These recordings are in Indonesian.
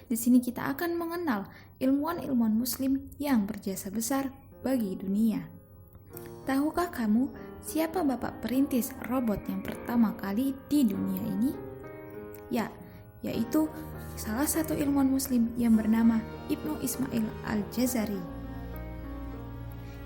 Di sini kita akan mengenal ilmuwan-ilmuwan muslim yang berjasa besar bagi dunia. Tahukah kamu siapa bapak perintis robot yang pertama kali di dunia ini? Ya, yaitu salah satu ilmuwan muslim yang bernama Ibnu Ismail Al-Jazari.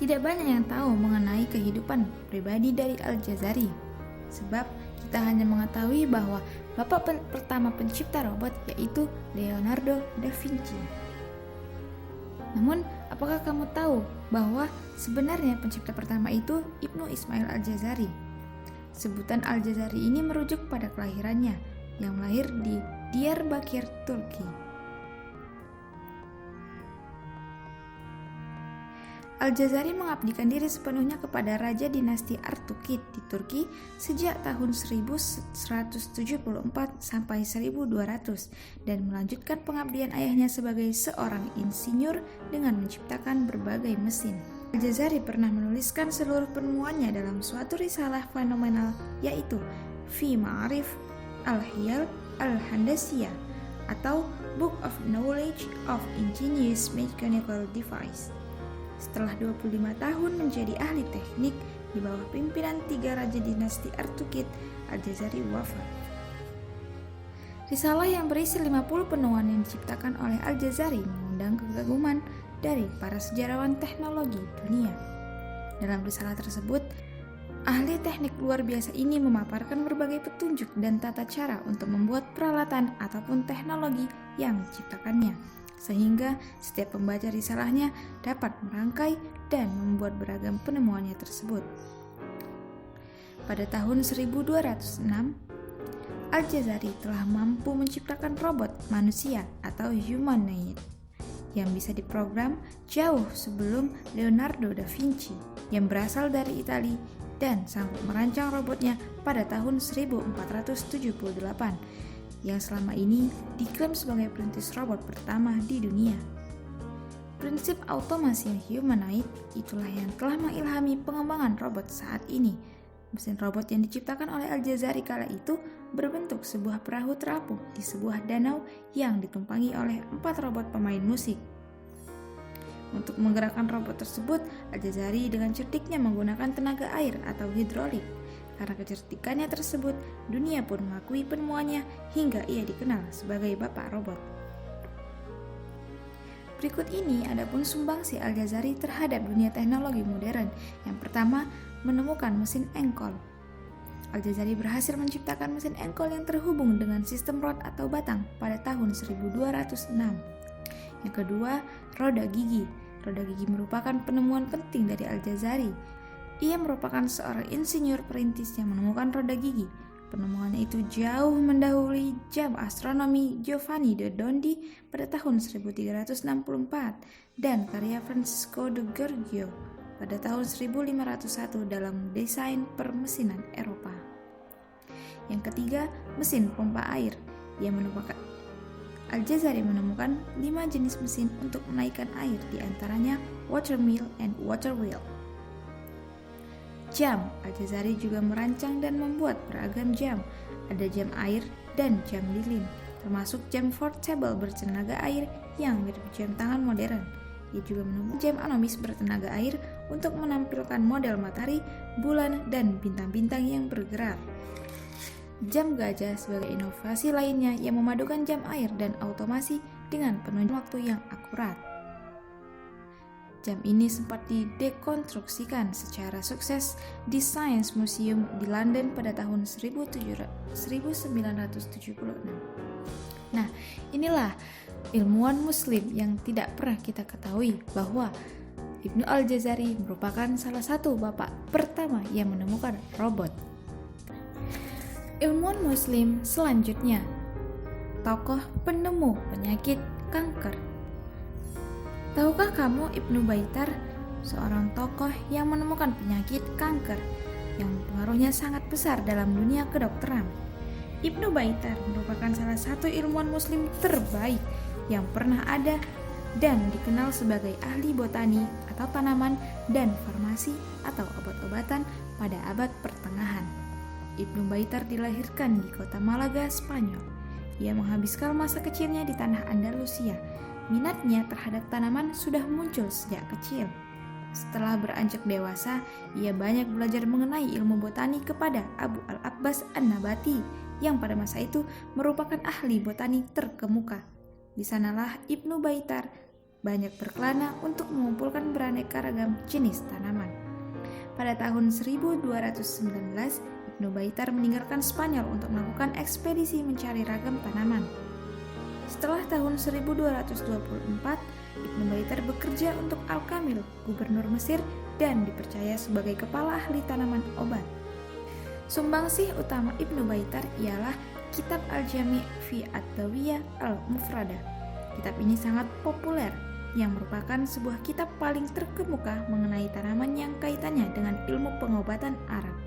Tidak banyak yang tahu mengenai kehidupan pribadi dari Al-Jazari, sebab kita hanya mengetahui bahwa bapak pertama pencipta robot yaitu Leonardo da Vinci. Namun, apakah kamu tahu bahwa sebenarnya pencipta pertama itu Ibnu Ismail Al-Jazari? Sebutan Al-Jazari ini merujuk pada kelahirannya yang lahir di Diyarbakir, Turki. Al-Jazari mengabdikan diri sepenuhnya kepada Raja Dinasti Artukid di Turki sejak tahun 1174 sampai 1200 dan melanjutkan pengabdian ayahnya sebagai seorang insinyur dengan menciptakan berbagai mesin. Al-Jazari pernah menuliskan seluruh penemuannya dalam suatu risalah fenomenal yaitu Fi Ma'arif Al-Hiyal Al-Handasiyah atau Book of Knowledge of Ingenious Mechanical Device. Setelah 25 tahun menjadi ahli teknik di bawah pimpinan 3 raja dinasti Artukid, Al-Jazari wafat. Risalah yang berisi 50 penemuan yang diciptakan oleh Al-Jazari mengundang kekaguman dari para sejarawan teknologi dunia. Dalam risalah tersebut, ahli teknik luar biasa ini memaparkan berbagai petunjuk dan tata cara untuk membuat peralatan ataupun teknologi yang diciptakannya, sehingga setiap pembaca risalahnya dapat merangkai dan membuat beragam penemuannya tersebut. Pada tahun 1206, Al-Jazari telah mampu menciptakan robot manusia atau humanoid yang bisa diprogram jauh sebelum Leonardo da Vinci yang berasal dari Italia dan sanggup merancang robotnya pada tahun 1478 yang selama ini diklaim sebagai perintis robot pertama di dunia. Prinsip automasi humanoid itulah yang telah mengilhami pengembangan robot saat ini. Mesin robot yang diciptakan oleh Al-Jazari kala itu berbentuk sebuah perahu terapung di sebuah danau yang ditumpangi oleh 4 robot pemain musik. Untuk menggerakkan robot tersebut, Al-Jazari dengan cerdiknya menggunakan tenaga air atau hidrolik. Karena kecerdikannya tersebut, dunia pun mengakui penemuannya hingga ia dikenal sebagai bapak robot. Berikut ini adapun sumbangsi Al-Jazari terhadap dunia teknologi modern. Yang pertama, menemukan mesin engkol. Al-Jazari berhasil menciptakan mesin engkol yang terhubung dengan sistem rod atau batang pada tahun 1206. Yang kedua, roda gigi. Roda gigi merupakan penemuan penting dari Al-Jazari. Ia merupakan seorang insinyur perintis yang menemukan roda gigi. Penemuannya itu jauh mendahului jam astronomi Giovanni de Dondi pada tahun 1364 dan karya Francisco de Giorgio pada tahun 1501 dalam desain permesinan Eropa. Yang ketiga, mesin pompa air. Al-Jazari menemukan 5 jenis mesin untuk menaikkan air, diantaranya water mill and water wheel. Jam, Al-Jazari juga merancang dan membuat beragam jam. Ada jam air dan jam lilin, termasuk jam portable bertenaga air yang mirip jam tangan modern. Ia juga menemukan jam anomis bertenaga air untuk menampilkan model matahari, bulan, dan bintang-bintang yang bergerak. Jam gajah sebagai inovasi lainnya yang memadukan jam air dan otomasi dengan penunjuk waktu yang akurat. Jam ini sempat didekonstruksikan secara sukses di Science Museum di London pada tahun 1976. Nah, inilah ilmuwan muslim yang tidak pernah kita ketahui bahwa Ibnu Al-Jazari merupakan salah satu bapak pertama yang menemukan robot. Ilmuwan muslim selanjutnya, tokoh penemu penyakit kanker. Tahukah kamu Ibnu Baitar, seorang tokoh yang menemukan penyakit kanker yang pengaruhnya sangat besar dalam dunia kedokteran? Ibnu Baitar merupakan salah satu ilmuwan muslim terbaik yang pernah ada dan dikenal sebagai ahli botani atau tanaman dan farmasi atau obat-obatan pada abad pertengahan. Ibnu Baitar dilahirkan di kota Malaga, Spanyol. ia menghabiskan masa kecilnya di tanah Andalusia. Minatnya terhadap tanaman sudah muncul sejak kecil. Setelah beranjak dewasa, ia banyak belajar mengenai ilmu botani kepada Abu al-Abbas an-Nabati yang pada masa itu merupakan ahli botani terkemuka. Di sanalah Ibnu Baitar banyak berkelana untuk mengumpulkan beraneka ragam jenis tanaman. Pada tahun 1219, Ibnu Baitar meninggalkan Spanyol untuk melakukan ekspedisi mencari ragam tanaman. Setelah tahun 1224, Ibnu Baitar bekerja untuk Al-Kamil, gubernur Mesir, dan dipercaya sebagai kepala ahli tanaman obat. Sumbangsih utama Ibnu Baitar ialah Kitab Al-Jami' fi Ad-Dawiyah Al-Mufradah. Kitab ini sangat populer, yang merupakan sebuah kitab paling terkemuka mengenai tanaman yang kaitannya dengan ilmu pengobatan Arab.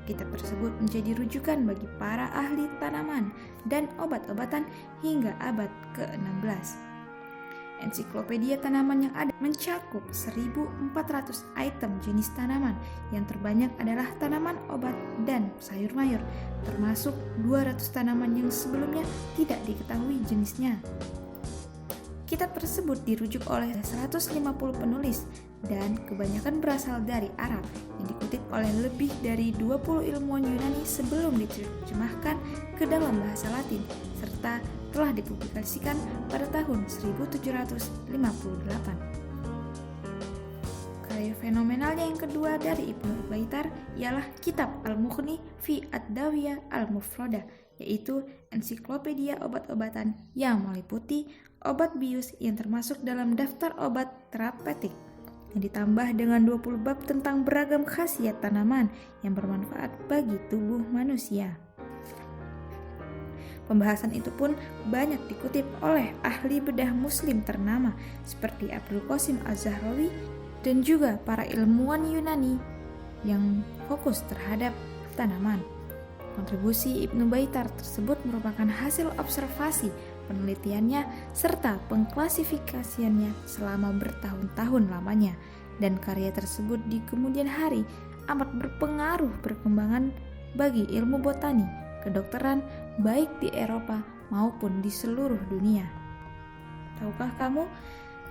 Kitab tersebut menjadi rujukan bagi para ahli tanaman dan obat-obatan hingga abad ke-16. Ensiklopedia tanaman yang ada mencakup 1.400 item jenis tanaman, yang terbanyak adalah tanaman obat dan sayur mayur, termasuk 200 tanaman yang sebelumnya tidak diketahui jenisnya. Kitab tersebut dirujuk oleh 150 penulis dan kebanyakan berasal dari Arab, yang dikutip oleh lebih dari 20 ilmuwan Yunani sebelum diterjemahkan ke dalam bahasa Latin, serta telah dipublikasikan pada tahun 1758. Karya fenomenalnya yang kedua dari Ibnu Baitar ialah Kitab Al-Mughni fi Ad-Dawiyah Al-Mufradah, yaitu ensiklopedia obat-obatan yang meliputi obat bius yang termasuk dalam daftar obat terapeutik, yang ditambah dengan 20 bab tentang beragam khasiat tanaman yang bermanfaat bagi tubuh manusia. Pembahasan itu pun banyak dikutip oleh ahli bedah muslim ternama seperti Abdul Qasim Az-Zahrawi dan juga para ilmuwan Yunani yang fokus terhadap tanaman. Kontribusi Ibnu Baitar tersebut merupakan hasil observasi penelitiannya serta pengklasifikasiannya selama bertahun-tahun lamanya, dan karya tersebut di kemudian hari amat berpengaruh perkembangan bagi ilmu botani, kedokteran baik di Eropa maupun di seluruh dunia. Tahukah kamu,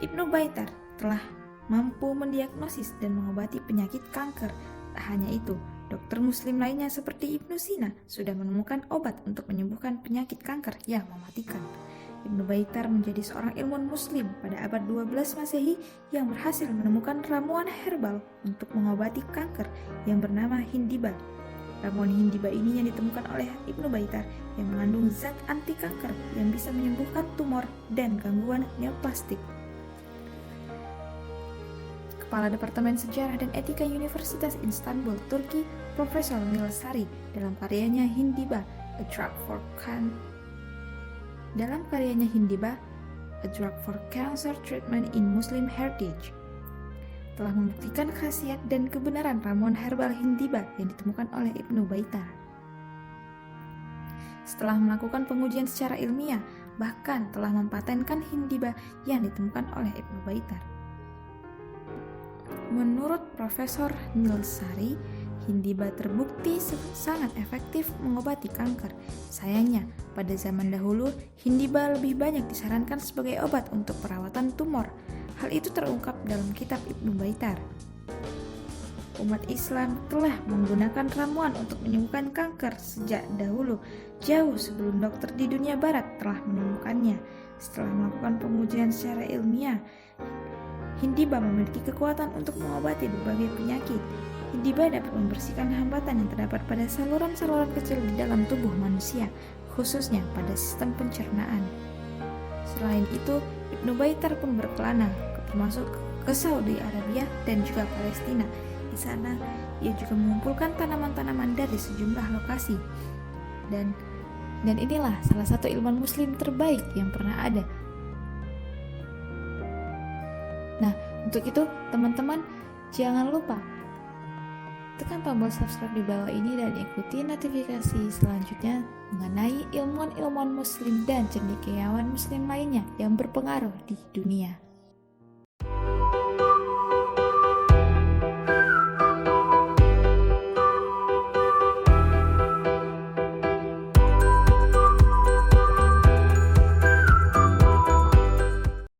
Ibnu Baitar telah mampu mendiagnosis dan mengobati penyakit kanker. Tak hanya itu, dokter muslim lainnya seperti Ibnu Sina sudah menemukan obat untuk menyembuhkan penyakit kanker yang mematikan. Ibnu Baitar menjadi seorang ilmuwan muslim pada abad 12 Masehi yang berhasil menemukan ramuan herbal untuk mengobati kanker yang bernama Hindiba. Ramuan Hindiba ini yang ditemukan oleh Ibnu Baitar yang mengandung zat anti kanker yang bisa menyembuhkan tumor dan gangguan neoplastik. Kepala Departemen Sejarah dan Etika Universitas Istanbul, Turki, Profesor Niels Sari dalam karyanya Hindiba, A Drug for Cancer Treatment in Muslim Heritage, telah membuktikan khasiat dan kebenaran ramuan herbal Hindiba yang ditemukan oleh Ibnu Baitar. Setelah melakukan pengujian secara ilmiah, bahkan telah mempatenkan Hindiba yang ditemukan oleh Ibnu Baitar. Menurut Profesor Niels Sari, Hindiba terbukti sangat efektif mengobati kanker. Sayangnya, pada zaman dahulu, Hindiba lebih banyak disarankan sebagai obat untuk perawatan tumor. Hal itu terungkap dalam kitab Ibnu Baitar. Umat Islam telah menggunakan ramuan untuk menyembuhkan kanker sejak dahulu, jauh sebelum dokter di dunia barat telah menemukannya. Setelah melakukan pengujian secara ilmiah, Hindiba memiliki kekuatan untuk mengobati berbagai penyakit. Hindiba dapat membersihkan hambatan yang terdapat pada saluran-saluran kecil di dalam tubuh manusia, khususnya pada sistem pencernaan. Selain itu, Ibnu Baitar pun berkelana, termasuk ke Saudi Arabia dan juga Palestina. Di sana, ia juga mengumpulkan tanaman-tanaman dari sejumlah lokasi. Dan inilah salah satu ilmuwan muslim terbaik yang pernah ada. Nah, untuk itu teman-teman jangan lupa tekan tombol subscribe di bawah ini dan ikuti notifikasi selanjutnya mengenai ilmuwan-ilmuwan muslim dan cendekiawan muslim lainnya yang berpengaruh di dunia.